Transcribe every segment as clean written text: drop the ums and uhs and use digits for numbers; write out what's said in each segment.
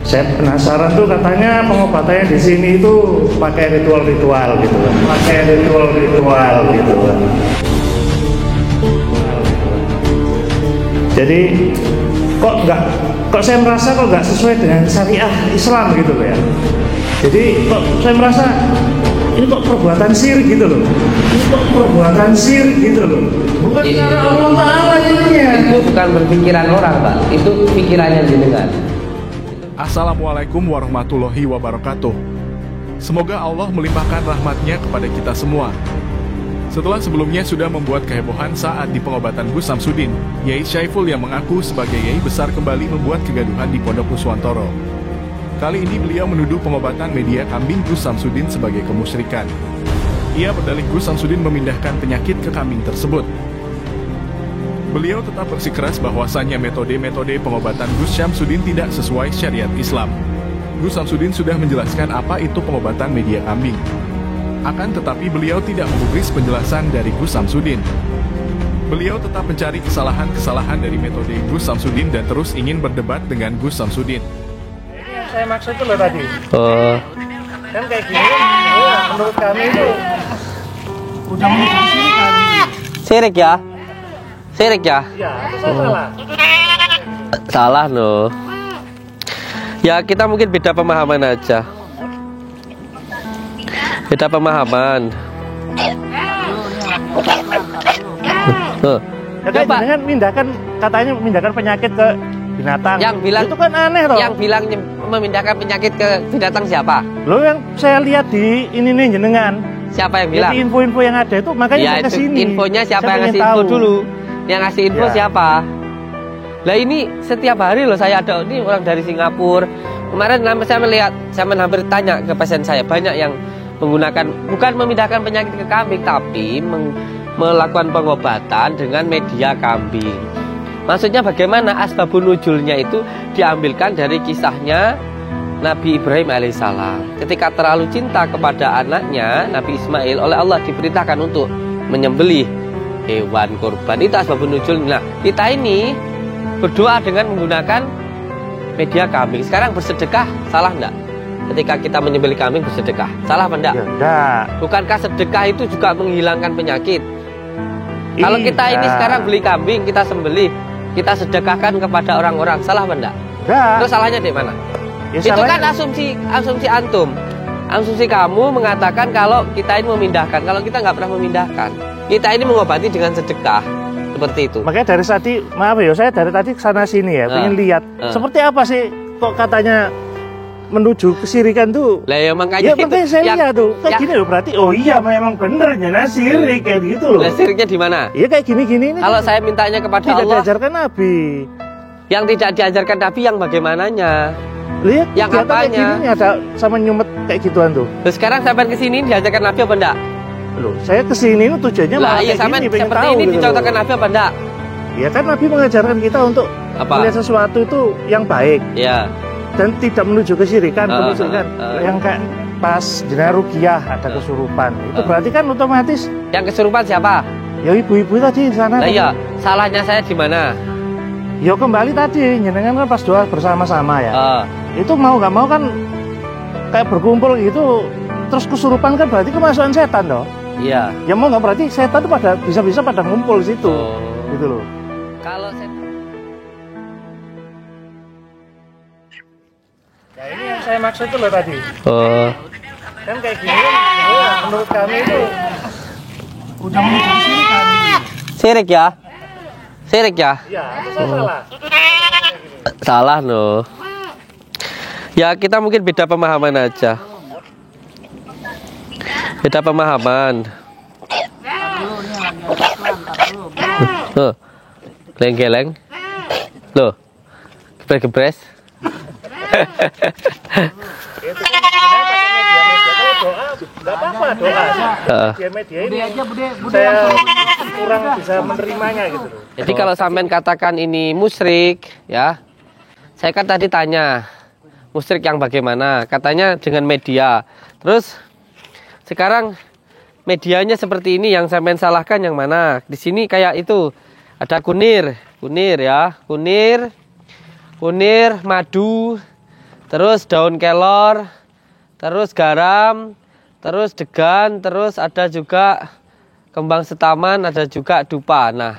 Saya penasaran tuh, katanya pengobatannya di sini itu pakai ritual-ritual gitu kan. Pakai ritual-ritual gitu kan. Jadi kok saya merasa kok nggak sesuai dengan syariah Islam gitu loh ya. Jadi kok saya merasa ini kok perbuatan syirik gitu loh. Ini kok perbuatan syirik gitu loh. Bukan cara Allah Ta'ala ininya. Itu bukan berpikiran orang, Pak. Itu pikirannya jenengan. Assalamualaikum warahmatullahi wabarakatuh. Semoga Allah melimpahkan rahmatnya kepada kita semua. Setelah sebelumnya sudah membuat kehebohan saat di pengobatan Gus Samsudin, Yai Syaiful yang mengaku sebagai Yai besar kembali membuat kegaduhan di Pondok Nuswantoro. Kali ini beliau menuduh pengobatan media kambing Gus Samsudin sebagai kemusyrikan. Ia berdalih Gus Samsudin memindahkan penyakit ke kambing tersebut. Beliau tetap bersikeras bahwasannya metode-metode pengobatan Gus Samsudin tidak sesuai syariat Islam. Gus Samsudin sudah menjelaskan apa itu pengobatan media kambing. Akan tetapi beliau tidak menggubris penjelasan dari Gus Samsudin. Beliau tetap mencari kesalahan-kesalahan dari metode Gus Samsudin dan terus ingin berdebat dengan Gus Samsudin. Ini yang saya maksud itu loh tadi. Kan kayak gini, menurut kami itu udah menuju sini kan. Syirik ya? Syirik ya? Iya, saya salah. Salah loh. Ya kita mungkin beda pemahaman aja. Beda pemahaman. Ya kan katanya memindahkan penyakit ke binatang. Yang bilang itu kan aneh loh. Yang bilang memindahkan penyakit ke binatang siapa? Lo yang saya lihat di ini nih jenengan. Siapa yang bilang? Jadi info-info yang ada itu makanya ya, saya kesini. Infonya siapa saya yang ngasih info dulu? Yang ngasih info ya. Siapa? Lah ini setiap hari loh saya ada ini orang dari Singapura. Kemarin saya hampir tanya ke pasien saya, banyak yang menggunakan bukan memindahkan penyakit ke kambing tapi melakukan pengobatan dengan media kambing. Maksudnya bagaimana? Asbabun nuzulnya itu diambilkan dari kisahnya Nabi Ibrahim alaihissalam. Ketika terlalu cinta kepada anaknya Nabi Ismail, oleh Allah diperintahkan untuk menyembelih hewan kurban. Itu asbabun nuzul. Nah, kita ini berdoa dengan menggunakan media kambing. Sekarang bersedekah salah enggak? Ketika kita menyembelih kambing bersedekah, salah apa enggak? Ya, enggak. Bukankah sedekah itu juga menghilangkan penyakit? Kalau kita ini sekarang beli kambing, kita sembelih, kita sedekahkan kepada orang-orang, salah apa enggak? Enggak. Terus salahnya di mana? Ya, itu salahnya... kan asumsi antum. Asumsi kamu mengatakan kalau kita ini memindahkan, kalau kita nggak pernah memindahkan. Kita ini mengobati dengan sedekah. Seperti itu. Makanya dari tadi, maaf ya, saya dari tadi kesana sini ya, pengen lihat seperti apa sih kok katanya menuju kesirikan tuh. Lah ya makanya saya lihat tuh kayak gini loh, berarti oh iya memang bener ya sirik kayak gitu loh. Lah siriknya di mana? Iya kayak gini-gini nih. Kalau saya mintanya kepada tidak Allah, diajarkan Nabi. Yang tidak diajarkan Nabi yang bagaimananya? Lihat yang apanya? Kayak gini ada sama nyumet kayak gituan tuh. Terus sekarang sampai ke sini diajarkan Nabi apa enggak? Loh, saya kesini itu tujuannya malah iya, kayak gini, pengen seperti tahu ini gitu dicontohkan Nabi apa enggak? Ya kan Nabi mengajarkan kita untuk melihat sesuatu itu yang baik. Iya. Dan tidak menuju kesyirikan, yang kayak pas jenazah ruqyah ada kesurupan. Itu berarti kan otomatis yang kesurupan siapa? Ya ibu-ibu tadi di sana. Nah, iya, salahnya saya di mana? Ya kembali tadi, jenengan kan pas doa bersama-sama ya. Itu mau nggak mau kan kayak berkumpul gitu, terus kesurupan kan berarti kemasukan setan toh. Iya. Ya mau nggak berarti setan itu pada bisa-bisa pada ngumpul situ, gitu loh. Kalau setan. Ya ini yang saya maksud itu loh tadi. Kan kayak gini, menurut kami itu udah menuju sini kan. Syirik ya? Syirik ya? Iya, itu saya salah. Salah loh. Ya kita mungkin beda pemahaman aja. Beda pemahaman. Loh, geleng-geleng. Loh, gebres-gebres. Nggak apa-apa doa. Media ini saya kurang bisa menerimanya gitu loh. Jadi kalau sampean katakan ini musyrik, ya, saya kan tadi tanya musyrik yang bagaimana? Katanya dengan media. Terus sekarang medianya seperti ini, yang sampean salahkan yang mana? Di sini kayak itu ada kunir ya, kunir, madu. terus daun kelor, terus garam, terus degan, terus ada juga kembang setaman, ada juga dupa. Nah,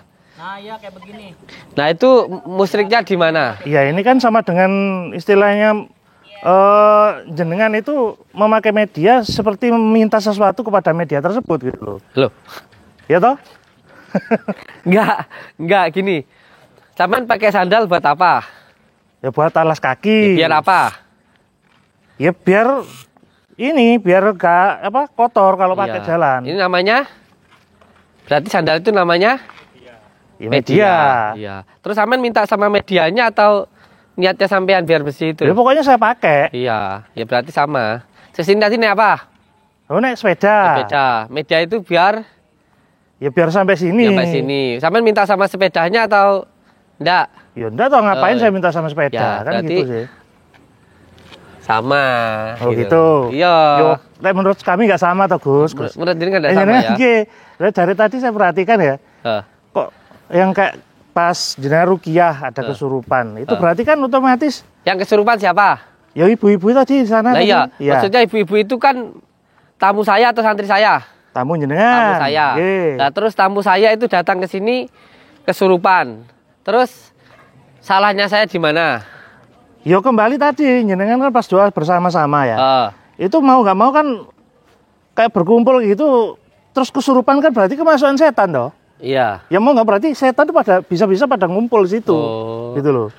ya kayak begini. Nah, itu musyriknya di mana? Ya ini kan sama dengan istilahnya jenengan itu memakai media seperti meminta sesuatu kepada media tersebut gitu loh. Loh. Ya toh? Enggak gini. Sampean pakai sandal buat apa? Ya buat alas kaki. Ya, biar apa? Ya biar ini biar gak kotor kalau pakai Iya. jalan. Ini namanya berarti sandal itu namanya Ya, media. Iya. Terus sampean minta sama medianya atau niatnya sampean biar bersih itu? Ya pokoknya saya pakai. Iya, ya berarti sama. Sesini tadi naik apa? Oh naik sepeda. Sepeda. Media itu biar Sampai sini. sampai sini. Sampean minta sama sepedanya atau enggak? Ya enggak toh ngapain Oh, saya minta sama sepeda ya, kan berarti gitu sih. Sama. Oh gitu. Iya. Yo, menurut kami nggak sama toh Gus. Menurut ini kan enggak sama ya? Dari tadi saya perhatikan ya. Kok yang kayak pas jenazah rukiah ada kesurupan. Itu berarti kan otomatis Yang kesurupan siapa? ya ibu-ibu tadi di sana. Nah, tadi. iya. Iya. Maksudnya ibu-ibu itu kan tamu saya atau santri saya? Tamu jenengan. Tamu saya. Nggih. Nah, terus tamu saya itu datang ke sini kesurupan. Terus salahnya saya di mana? Ya kembali tadi jenengan kan pas doa bersama-sama ya. Itu mau nggak mau kan kayak berkumpul gitu terus kesurupan kan berarti kemasukan setan toh. Iya. Ya mau nggak berarti setan itu pada bisa-bisa pada ngumpul di situ. Oh. Gitu loh.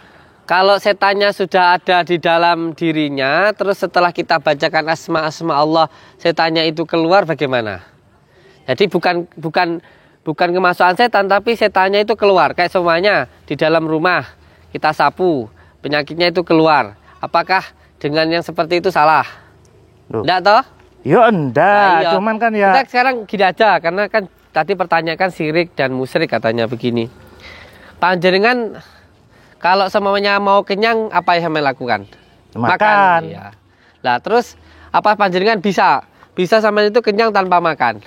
Kalau setannya sudah ada di dalam dirinya, terus setelah kita bacakan asma-asma Allah, setannya itu keluar bagaimana? Jadi bukan kemasukan setan, tapi setannya itu keluar. Kayak semuanya di dalam rumah kita sapu, penyakitnya itu keluar. Apakah dengan yang seperti itu salah? Loh. Enggak toh? Ya enggak, Nah, iya. cuman kan ya Kita sekarang gini aja, karena kan tadi pertanyakan sirik dan musyrik katanya begini. Panjenengan kalau semuanya mau kenyang, apa yang sampai lakukan? Makan. Iya. Lah terus apa panjenengan bisa sampai itu kenyang tanpa makan?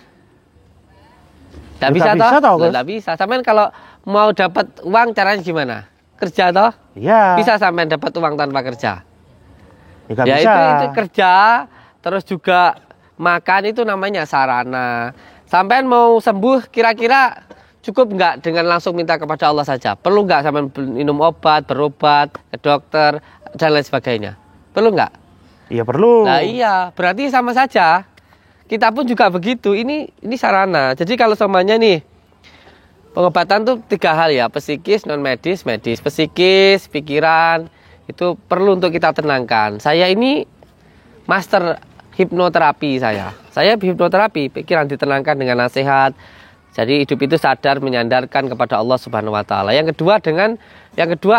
Tidak Ya, bisa tak bisa toh, Gus. Tidak bisa. Sampai kalau mau dapat uang caranya gimana? Kerja toh? ya Bisa sampai dapat uang tanpa kerja? ya, nggak Ya bisa. itu kerja, terus juga makan itu namanya sarana. Sampai mau sembuh kira-kira cukup nggak dengan langsung minta kepada Allah saja? Perlu nggak sampai minum obat, berobat ke dokter dan lain sebagainya? Perlu nggak? Iya perlu. Nah iya, berarti sama saja. Kita pun juga begitu. Ini sarana. Jadi kalau semuanya nih pengobatan tuh 3 hal ya, psikis, non medis, medis. Psikis, pikiran itu perlu untuk kita tenangkan. Saya ini master hipnoterapi saya. Saya hipnoterapi, pikiran ditenangkan dengan nasihat. Jadi hidup itu sadar menyandarkan kepada Allah Subhanahu wa taala. Yang kedua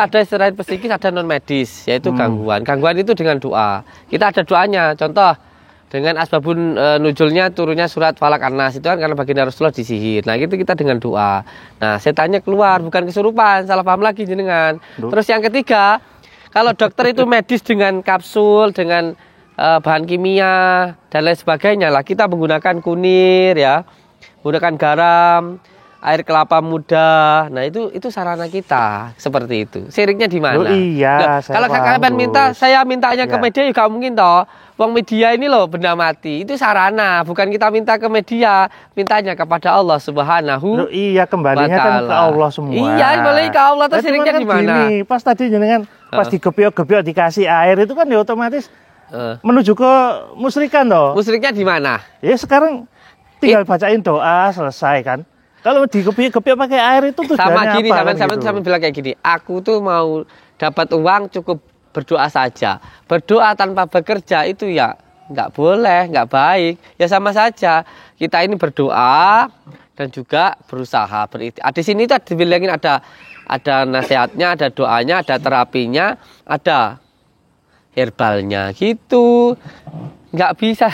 ada selain psikis ada non medis, yaitu gangguan. Gangguan itu dengan doa. Kita ada doanya. Contoh dengan asbabun nuzulnya turunnya surat Falak An-Nas itu kan karena baginda Rasulullah disihir. Nah, itu kita dengan doa. Nah, setannya keluar bukan kesurupan, salah paham lagi jenengan. Terus yang ketiga, kalau dokter itu medis dengan kapsul, dengan bahan kimia dan lain sebagainya lah, kita menggunakan kunir ya, menggunakan garam, air kelapa muda. Nah itu sarana kita seperti itu. Siriknya di mana? Loh, iya, Loh, saya kalau paham, kalian minta, Gus. saya mintanya ke Ya. media juga mungkin toh. Wong media ini loh benda mati. Itu sarana, bukan kita minta ke media, mintanya kepada Allah Subhanahu. Loh, iya kembalinya kan ke Wataala. Allah semua. Iya, kembali ke Allah. Terus Nah, cuman siriknya kan di mana? gini, pas tadi jenengan pas digebyok-gebyok dikasih air itu kan ya otomatis menuju ke musyrikan toh. Musyriknya di mana? Ya sekarang tinggal bacain doa selesai kan. Kalau digebyok-gebyok pakai air itu tujuannya Sama gini, apa? kan gitu. sampai bilang kayak gini. Aku tuh mau dapat uang cukup berdoa saja. Berdoa tanpa bekerja itu ya nggak boleh, nggak baik. Ya sama saja. Kita ini berdoa dan juga berusaha berikhtiar. Di sini tuh dibilangin ada nasihatnya, ada doanya, ada terapinya, ada herbalnya gitu. Nggak bisa.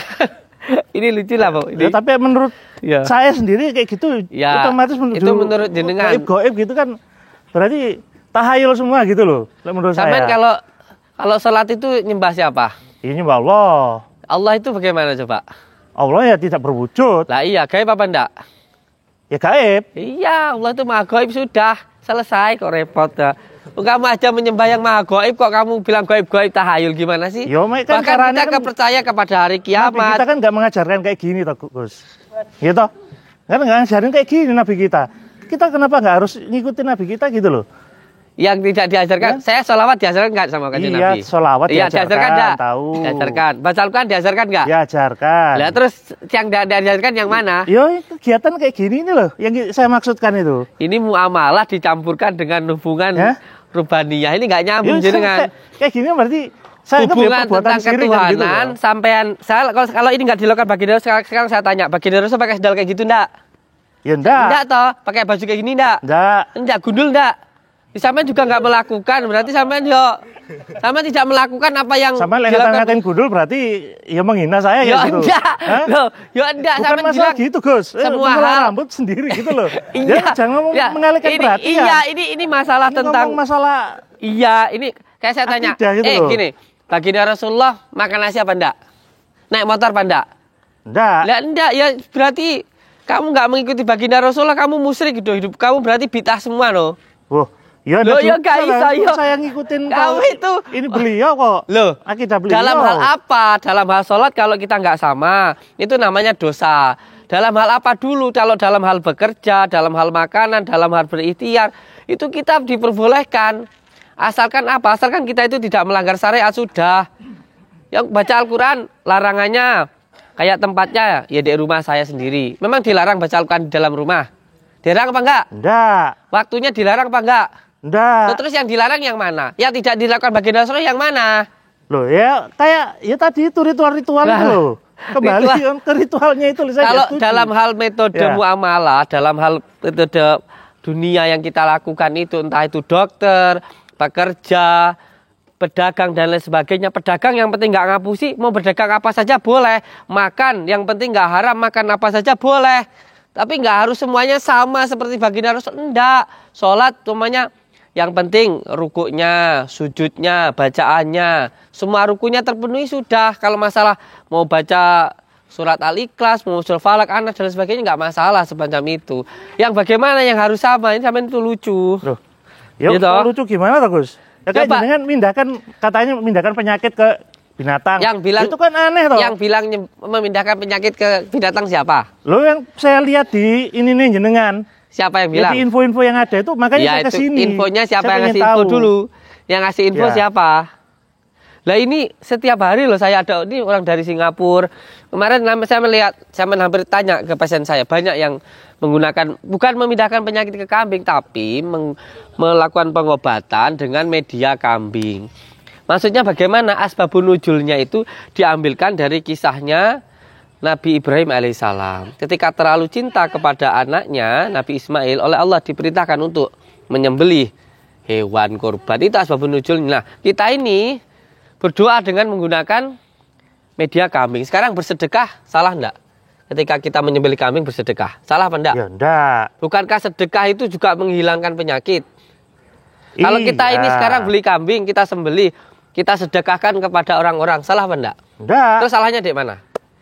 Ini lucu lah, Pak. Ya, tapi menurut Ya. saya sendiri kayak gitu Ya, otomatis menuju itu menurut jenengan. goib gitu kan berarti tahayul semua gitu loh menurut Sampai saya. kalau sholat itu nyembah siapa? Ini Allah. Allah itu bagaimana coba? Allah ya tidak berwujud. Lah iya, gaib apa enggak? Ya gaib. Iya, Allah itu maha gaib sudah selesai kok repot ya. Kamu aja menyembah yang maha gaib kok kamu bilang gaib-gaib tahayul gimana sih? Yo, kan Bahkan kita kan percaya kepada hari Nabi kiamat. kita kan nggak mengajarkan kayak gini toh Gus. Gitu. Kan nggak ngajarin kayak gini Nabi kita. Kita kenapa nggak harus ngikutin Nabi kita gitu loh? Yang tidak diajarkan, Ya? saya sholawat diajarkan nggak sama kanjeng Iya, Nabi? sholawat Iya, diajarkan nggak? tahu. Diajarkan. Baca Al-Quran diajarkan nggak? Diajarkan. Lah terus yang tidak diajarkan yang mana? Yo, kegiatan kayak gini ini loh yang saya maksudkan itu. Ini muamalah dicampurkan dengan hubungan Ya? rubaniyah. Ini nggak nyambung Yo, jenengan. kayak gini berarti saya anggap ya Hubungan perbuatan tentang syirik kan gitu ketuhanan loh. sampean saya kalau ini nggak dilakukan baginda Rasul, sekarang saya tanya baginda Rasul pakai sendal kayak gitu ndak? Ya enggak. Ndak toh, pakai baju kayak gini ndak? Enggak. Ndak, gundul ndak? Sampean juga nggak melakukan, berarti sampean sampean tidak melakukan apa yang Sama ngatain gundul berarti ya menghina saya Ya kayak gitu. enggak, Hah? loh, ya enggak, Bukan sampean masalah bilang gitu Gus. semua Mengulang hal. rambut sendiri gitu loh. Iya, Jangan ngomong ya, mengalihkan ini, perhatian. Iya, ini masalah Ini tentang ngomong masalah iya, ini kayak saya tanya, akidah gitu loh. gini, baginda Rasulullah makan nasi apa enggak? Naik motor apa enggak? enggak. Lah enggak, ya berarti kamu nggak mengikuti baginda Rasulullah, kamu musyrik hidup kamu berarti bid'ah semua loh. Wah, ya Loh, ada ya juga nggak kan. bisa, yo. Saya ngikutin Kamu kalau itu ini beliau kok. Loh, Akidah beliau. dalam hal apa? Dalam hal sholat kalau kita nggak sama, itu namanya dosa. Dalam hal apa dulu? Kalau dalam hal bekerja, dalam hal makanan, dalam hal berikhtiar, itu kita diperbolehkan. Asalkan apa? Asalkan kita itu tidak melanggar syariat sudah. Yang baca Al-Quran, larangannya kayak tempatnya ya di rumah saya sendiri. Memang dilarang baca Al-Quran di dalam rumah. Dilarang apa enggak? Enggak. Waktunya dilarang apa enggak? Enggak. Loh, terus yang dilarang yang mana? Yang tidak dilakukan baginda Rasulullah yang mana? Loh ya kayak ya tadi itu ritual-ritual Lah, itu loh. Kembali ritual. ke ritualnya itu saya Kalau nggak setuju. dalam hal metode Ya. muamalah, dalam hal metode dunia yang kita lakukan itu, entah itu dokter, pekerja, pedagang dan lain sebagainya. Pedagang yang penting nggak ngapusi, mau berdagang apa saja boleh. Makan yang penting nggak haram, makan apa saja boleh. Tapi nggak harus semuanya sama seperti baginda Rasul. Enggak. Sholat semuanya yang penting rukuknya, sujudnya, bacaannya. Semua rukunya terpenuhi sudah. Kalau masalah mau baca surat Al-Ikhlas, mau surat Falak, Anas dan sebagainya nggak masalah semacam itu. Yang bagaimana yang harus sama, ini sampai itu lucu. Loh. Ya Gitu. kalau lucu gimana tuh Gus? Ya kayak Coba. dengan katanya memindahkan penyakit ke binatang. Yang bilang itu kan aneh toh. Yang bilang memindahkan penyakit ke binatang siapa? Lo yang saya lihat di ini nih jenengan. Siapa yang Ya, bilang? di info-info yang ada itu makanya Ya saya itu kesini. infonya siapa Saya yang pengen ngasih info tahu. dulu? Yang ngasih info Ya. siapa? Lah ini setiap hari loh saya ada, ini orang dari Singapura. Kemarin saya hampir tanya ke pasien saya, banyak yang menggunakan, bukan memindahkan penyakit ke kambing, tapi melakukan pengobatan dengan media kambing. Maksudnya bagaimana? Asbabun nuzulnya itu diambilkan dari kisahnya Nabi Ibrahim alaihissalam. Ketika terlalu cinta kepada anaknya, Nabi Ismail, oleh Allah diperintahkan untuk menyembelih hewan kurban. Itu asbabun nuzulnya. Nah, kita ini berdoa dengan menggunakan media kambing. Sekarang bersedekah, salah enggak? Ketika kita menyembelih kambing bersedekah, salah apa enggak? Ya enggak. Bukankah sedekah itu juga menghilangkan penyakit? Kalau kita ini Iya. sekarang beli kambing, kita sembelih, kita sedekahkan kepada orang-orang, salah apa enggak? Enggak. Terus salahnya di mana?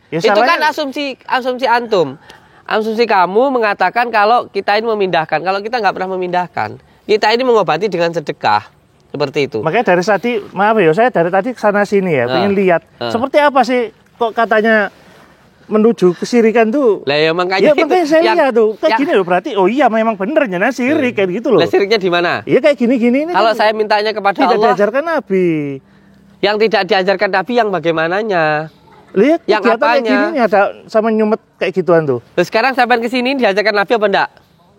Ya, Itu kan salahnya- asumsi antum. Asumsi kamu mengatakan kalau kita ini memindahkan. Kalau kita nggak pernah memindahkan, kita ini mengobati dengan sedekah. Seperti itu. Makanya dari tadi, maaf ya, saya dari tadi kesana sini ya, pengen lihat seperti apa sih kok katanya menuju kesirikan tuh. Lah ya makanya Ya makanya saya lihat tuh, kayak gini loh berarti, oh iya memang bener nyana sirik kayak gitu loh. Lah siriknya di mana? Iya kayak gini-gini ini Kalau kan saya mintanya kepada tidak Allah, diajarkan Nabi. yang tidak diajarkan Nabi yang bagaimana? Lihat Yang kegiatan kayak apanya? gini nih ada sama nyumet kayak gituan tuh. Terus sekarang sampai ke sini diajarkan Nabi apa enggak?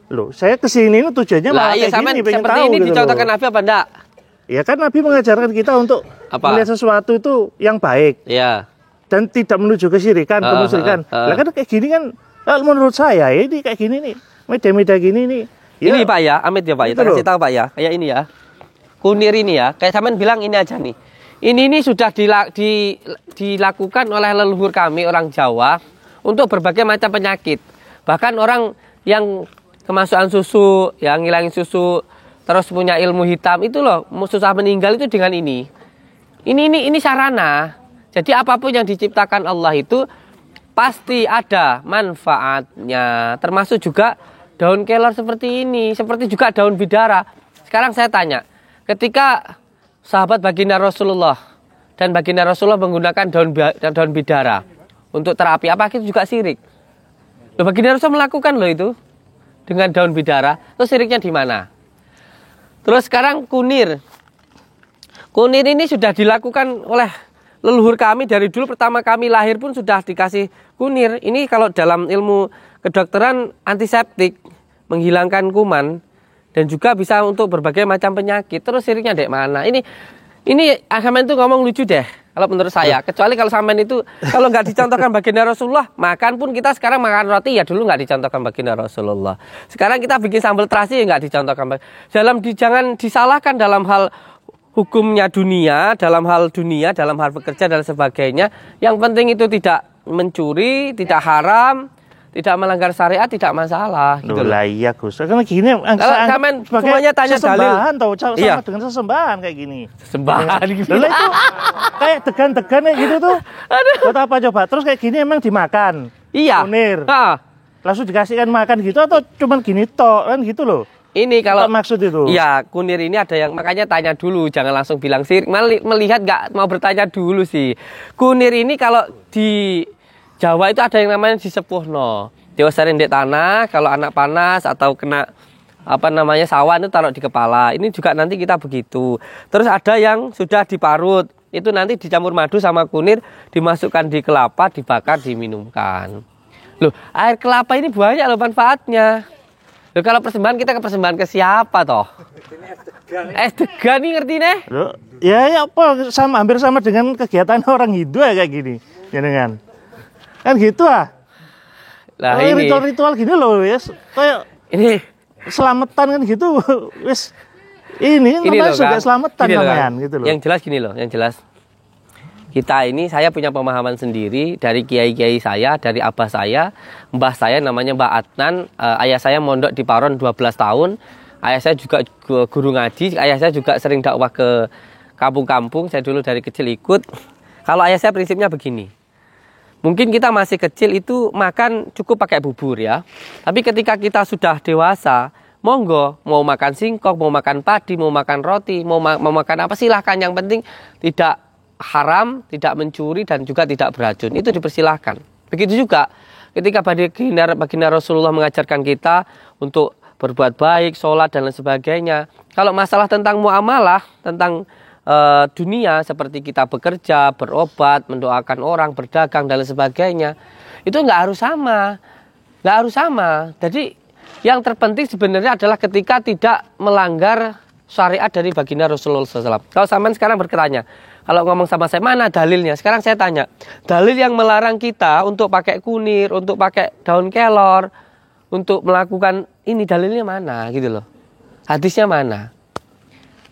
Loh, saya kesini ini tujuannya Lah malah iya kayak sampai gini, pengen seperti tahu ini gitu dicontohkan loh. Nabi apa enggak? Ya kan Nabi mengajarkan kita untuk Apa? melihat sesuatu itu yang baik Iya. dan tidak menuju kesyirikan, kemusyrikan. Lah kan kayak gini kan menurut saya ini kayak gini nih, media-media gini nih. Ya, Ini Pak ya, Amit ya Pak ya, Gitu tak kasih loh. tahu Pak ya, kayak ini ya. Kunir ini ya, kayak sampean bilang ini aja nih. Ini sudah dilakukan oleh leluhur kami orang Jawa untuk berbagai macam penyakit. Bahkan orang yang kemasukan susu, yang ngilangin susu, terus punya ilmu hitam itu loh, susah meninggal itu dengan ini. Ini sarana. Jadi apapun yang diciptakan Allah itu pasti ada manfaatnya. Termasuk juga daun kelor seperti ini, seperti juga daun bidara. Sekarang saya tanya, ketika sahabat baginda Rasulullah dan baginda Rasulullah menggunakan daun bidara untuk terapi, apa itu juga syirik? Loh, baginda Rasulullah melakukan loh itu dengan daun bidara. Terus syiriknya di mana? Terus sekarang kunir. Kunir ini sudah dilakukan oleh leluhur kami dari dulu, pertama kami lahir pun sudah dikasih kunir. Ini kalau dalam ilmu kedokteran antiseptik, menghilangkan kuman dan juga bisa untuk berbagai macam penyakit. Terus siriknya dek mana? Ini Ahmed itu ngomong lucu deh kalau menurut saya. Kecuali kalau sampean itu kalau nggak dicontohkan baginda Rasulullah, makan pun kita sekarang makan roti ya dulu nggak dicontohkan baginda Rasulullah. Sekarang kita bikin sambal terasi ya nggak dicontohkan. Jangan disalahkan dalam hal hukumnya dunia, dalam hal bekerja dan sebagainya. Yang penting itu tidak mencuri, tidak haram, tidak melanggar syariat, tidak masalah gitu lah. Iya Gus, karena gini sampean semuanya tanya dalil sama iya. dengan sesembahan kayak gini. Sesembahan gitu. Lah itu kayak degan-degan kayak gitu tuh. Buat apa coba? Terus kayak gini emang dimakan? Iya. Kunir. Langsung dikasihkan makan gitu atau cuman gini tok kan gitu loh. Ini kalau maksud itu. Iya, kunir ini ada yang makanya tanya dulu, jangan langsung bilang sirik. Melihat nggak mau bertanya dulu sih. Kunir ini kalau di Jawa itu ada yang namanya disepuhno. Diosarin di tanah, kalau anak panas atau kena sawan itu taruh di kepala. Ini juga nanti kita begitu. Terus ada yang sudah diparut. Itu nanti dicampur madu sama kunir, dimasukkan di kelapa, dibakar, diminumkan. Loh, air kelapa ini banyak loh manfaatnya. Loh, kalau persembahan kita persembahan ke siapa toh? Es degan nih ngerti nih? Loh, ya apa hampir sama dengan kegiatan orang Hindu ya kayak gini. Jangan. Kan gitu Lah ini ritual gini loh wes kayak ini selamatan kan gitu wes ini namanya juga kan? Selamatan namanya kan? Gitu loh. Yang jelas gini loh, yang jelas kita ini saya punya pemahaman sendiri dari kiai-kiai saya, dari abah saya, mbah saya namanya Mbak Adnan, ayah saya mondok di Paron 12 tahun, ayah saya juga guru ngaji, ayah saya juga sering dakwah ke kampung-kampung, saya dulu dari kecil ikut. Kalau ayah saya prinsipnya begini. Mungkin kita masih kecil itu makan cukup pakai bubur ya. Tapi ketika kita sudah dewasa, monggo mau makan singkong, mau makan padi, mau makan roti, mau makan apa silahkan. Yang penting tidak haram, tidak mencuri dan juga tidak beracun. Itu dipersilahkan. Begitu juga ketika baginda Rasulullah mengajarkan kita untuk berbuat baik, sholat dan lain sebagainya. Kalau masalah tentang muamalah, tentang dunia seperti kita bekerja, berobat, mendoakan orang, berdagang dan lain sebagainya, itu nggak harus sama. Jadi yang terpenting sebenarnya adalah ketika tidak melanggar syariat dari baginda Rasulullah SAW. Kalau sampean sekarang bertanya, kalau ngomong sama saya mana dalilnya? Sekarang saya tanya, dalil yang melarang kita untuk pakai kunir, untuk pakai daun kelor, untuk melakukan ini dalilnya mana gitu loh? Hadisnya mana?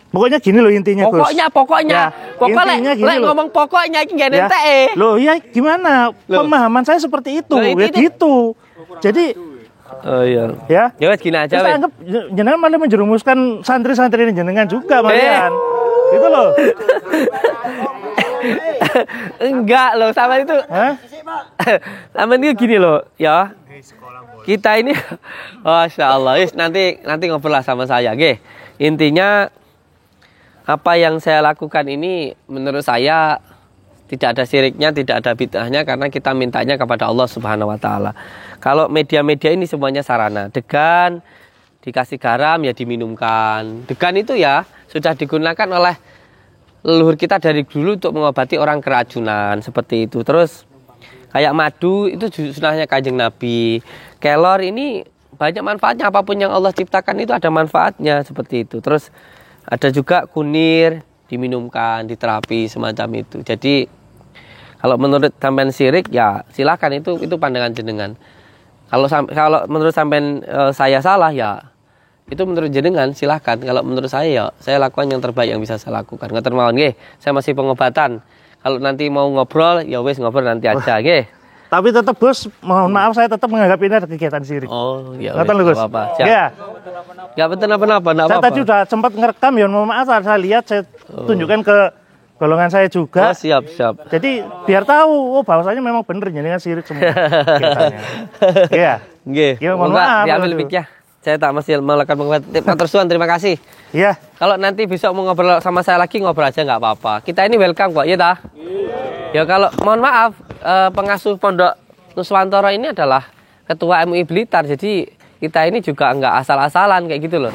Pokoknya gini loh intinya Gus. Pokoknya ngomong pokoknya ini gak nente. Loh ya gimana? Pemahaman saya seperti itu. Loh, ya gitu. Jadi iya. Ya. Ya wes gini aja. Saya anggap jenengan malah menjerumuskan santri-santri ini jenengan juga malian. Gitu loh. Enggak loh, sama itu. Sama itu gini loh, ya. Kita ini Masya Allah, nanti ngobrol lah sama saya, nggih. Intinya apa yang saya lakukan ini menurut saya tidak ada syiriknya, tidak ada bid'ahnya karena kita mintanya kepada Allah Subhanahu wa taala. Kalau media-media ini semuanya sarana. Degan dikasih garam ya diminumkan. Degan itu ya sudah digunakan oleh leluhur kita dari dulu untuk mengobati orang keracunan seperti itu. Terus kayak madu itu sunahnya Kanjeng Nabi. Kelor ini banyak manfaatnya, apapun yang Allah ciptakan itu ada manfaatnya seperti itu. Terus ada juga kunir diminumkan, diterapi semacam itu. Jadi kalau menurut sampean syirik ya silakan, itu pandangan jenengan. Kalau menurut sampean saya salah ya itu menurut jenengan silakan. Kalau menurut saya ya saya lakukan yang terbaik yang bisa saya lakukan. Ngoten mawon nggih. Saya masih pengobatan. Kalau nanti mau ngobrol ya wis ngobrol nanti aja nggih. Tapi tetap Gus, mohon maaf saya tetap menganggap ini ada kegiatan syirik. Oh, ya. Enggak apa-apa. Ya. Enggak apa-apa. Saya tadi sudah sempat ngerekam ya, mohon maaf saya lihat, saya tunjukkan ke golongan saya juga. Oh, siap. Jadi biar tahu bahwasanya memang benar jenengan syirik semua. Iya. Nggih. Ya, mohon maaf. Diambil mic-nya. saya tak masih melakukan pengobatan. Matur suwun, terima kasih. Iya. Kalau nanti besok mau ngobrol sama saya lagi, ngobrol aja nggak apa-apa. Kita ini welcome kok, ya tah? Ya kalau mohon maaf, pengasuh Pondok Nuswantoro ini adalah ketua MUI Blitar. Jadi kita ini juga nggak asal-asalan kayak gitu loh.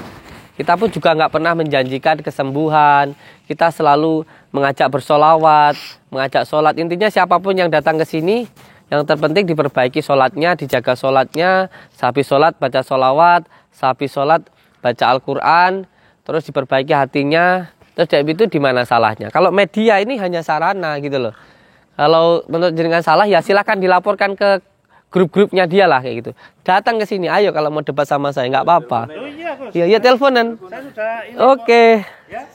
Kita pun juga nggak pernah menjanjikan kesembuhan. Kita selalu mengajak bersolawat, mengajak sholat. Intinya siapapun yang datang ke sini, yang terpenting diperbaiki sholatnya, dijaga sholatnya. Sehabis sholat baca sholawat, sehabis sholat baca Al-Quran, terus diperbaiki hatinya. Terus dari itu di mana salahnya? Kalau media ini hanya sarana gitu loh. Kalau menurut jenengan salah ya silakan dilaporkan ke grup-grupnya dia lah kayak gitu. Datang ke sini, ayo kalau mau debat sama saya nggak apa-apa. Oh iya, Gus. Iya, teleponan. Saya sudah ini. Oke,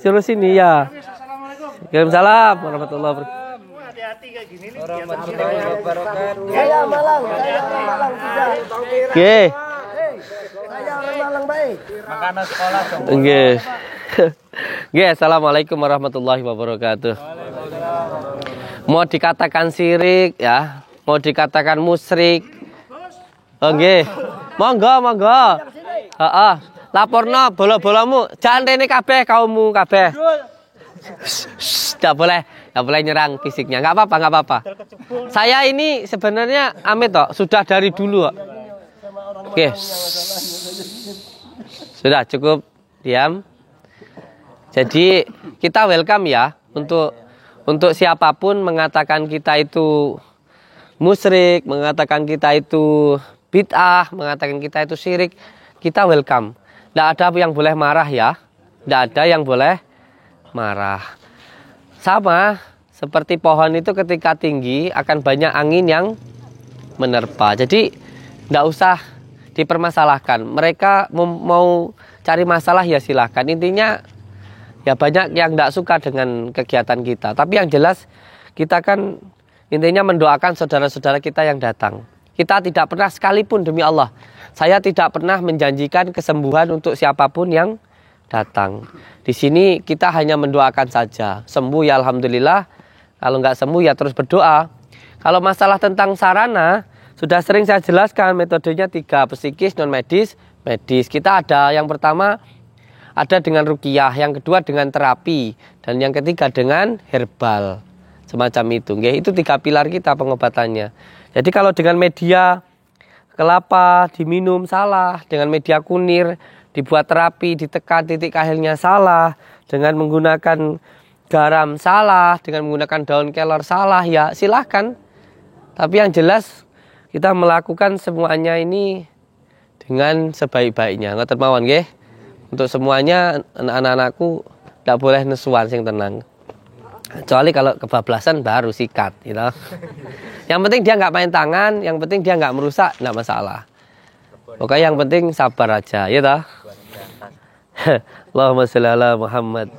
suruh sini ya. Assalamualaikum. Waalaikumsalam warahmatullahi wabarakatuh. Hati-hati kayak gini nih. Warahmatullahi wabarakatuh. Saya Malang sudah. Oke. Saya orang Malang baik. Makanan sekolah dong. Oke. Oke, assalamualaikum warahmatullahi wabarakatuh. Mau dikatakan syirik ya, mau dikatakan musyrik. Oke. Monggo. Heeh. Laporno bola-bolamu, jangan rene kabeh kaummu kabeh. Tidak boleh nyerang fisiknya. Nggak apa-apa. Saya ini sebenarnya amit toh, sudah dari dulu. Oke. Sudah cukup diam. Jadi kita welcome ya untuk siapapun mengatakan kita itu musyrik, mengatakan kita itu bid'ah, mengatakan kita itu syirik, kita welcome. Tidak ada yang boleh marah ya. Tidak ada yang boleh marah. Sama seperti pohon itu ketika tinggi akan banyak angin yang menerpa. Jadi tidak usah dipermasalahkan. Mereka mau cari masalah ya silahkan. Intinya ya banyak yang tidak suka dengan kegiatan kita. Tapi yang jelas kita kan intinya mendoakan saudara-saudara kita yang datang. Kita tidak pernah sekalipun demi Allah, saya tidak pernah menjanjikan kesembuhan untuk siapapun yang datang. Di sini kita hanya mendoakan saja. Sembuh ya alhamdulillah. Kalau nggak sembuh ya terus berdoa. Kalau masalah tentang sarana, sudah sering saya jelaskan metodenya 3, psikis, non medis, medis. Kita ada yang pertama ada dengan ruqyah, yang kedua dengan terapi, dan yang ketiga dengan herbal. Semacam itu. Itu 3 pilar kita pengobatannya. Jadi kalau dengan media kelapa diminum salah, dengan media kunir dibuat terapi, ditekan titik kahilnya salah, dengan menggunakan garam salah, dengan menggunakan daun kelor salah, ya silahkan. Tapi yang jelas kita melakukan semuanya ini dengan sebaik-baiknya. Ngoten mawon nggih. Untuk semuanya anak-anakku tidak boleh nesuan sing tenang. Kecuali kalau kebablasan baru sikat, gitu. Yang penting dia nggak main tangan, yang penting dia nggak merusak, nggak masalah. Pokoknya yang penting sabar aja, ya toh. Allahumma sholli ala Muhammad.